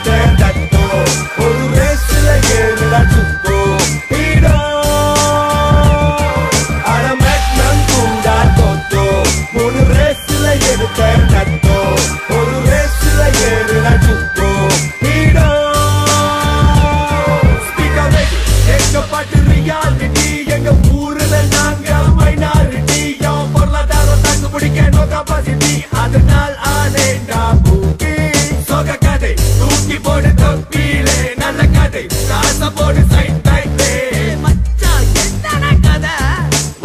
எடுத்தேன் தத்தோ ஒரு ரேஸ்ல ஏறுடா சுக்கோ ஹீரோ அட மேக்னம் கூடா தோத்தோ மூணு ரேஸ்ல எடுத்தேன் தத்தோ ஒரு ரேஸ்ல ஏறுடா சுக்கோ ஹீரோ ஸ்பீக்கர் ரெடி எங்க பாட்டு ரியாலிட்டி எங்க ஊருல நாங்க மைனாரிட்டி யோன் பொருளாதாரம் தாக்கு பிடிக்க நோ கபாசிட்டி அதனால் ஆனேண்டா பூக்கி சொக கதை தூக்கி போடு தொப்பிலே நல்ல கதை காச போடு சைட் டைட்லே மச்சான் என்னடா கதை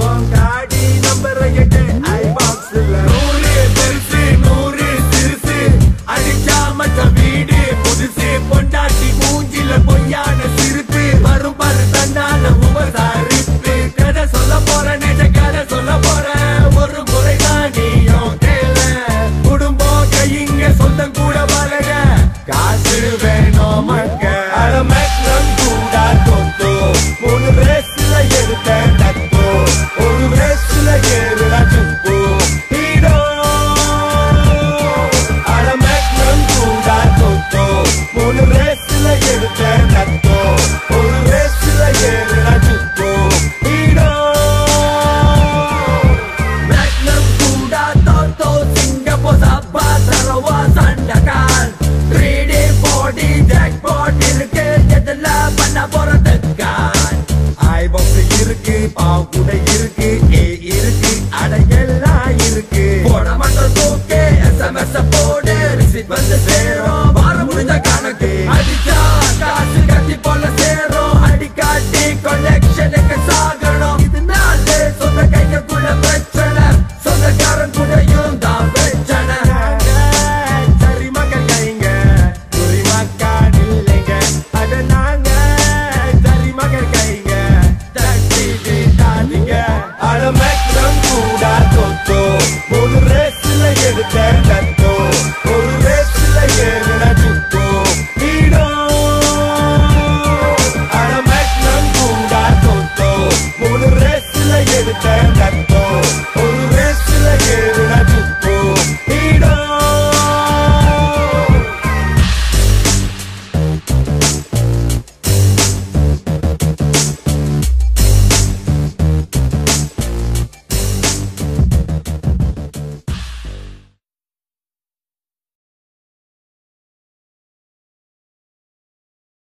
உன் டாடி நம்பர் 8 ஐ பாக்ஸ்ல 100 பெருசு 100 சிறுசு அடிச்சா மச்சான் வீடு புதுசு பொண்டாட்டி மூஞ்சில பொய்யான சிரிப்பு வரும் பாரு தன்னால உபசாரிப்பு கதை சொல்ல போறேன் நேற்ற கதை சொல்ல போறேன் ஒரு முறை தான் நீயும் கேள குடும்பம் கையிங்க சொந்தம் கூட வளர காசு வேணும் மக்க அட மேக்னம் கூட தோத்தோ மூணு ரேஸ்ல எடுத்தேன் தத்தோ ஒரு ரேஸ்ல ஏறுடா சுக்கோ ஹீரோ அட மேக்னம் கூட தோத்தோ மூணு ரேஸ்ல எடுத்தேன் தத்தோ ஒரு ரேஸ்ல ஏறுடா சுக்கோ ஹீரோ மேக்னம் கூட தோத்தோ சிங்கப்பூர் சப்பா தரவா சண்டகான் 3D 4D ஜாக்பாட் இருக்கு எதுல பண்ண போறதுக்கான் ஐபாக்ஸ் இருக்கு பாவ் கூட இருக்கு ஏ இருக்கு அட எல்லாம் இருக்கு போட மாட்டோம் தூக்கு SMS போடு ரிசீட் வந்து சேரும் வார முடிஞ்ச கணக்கு அடிச்சா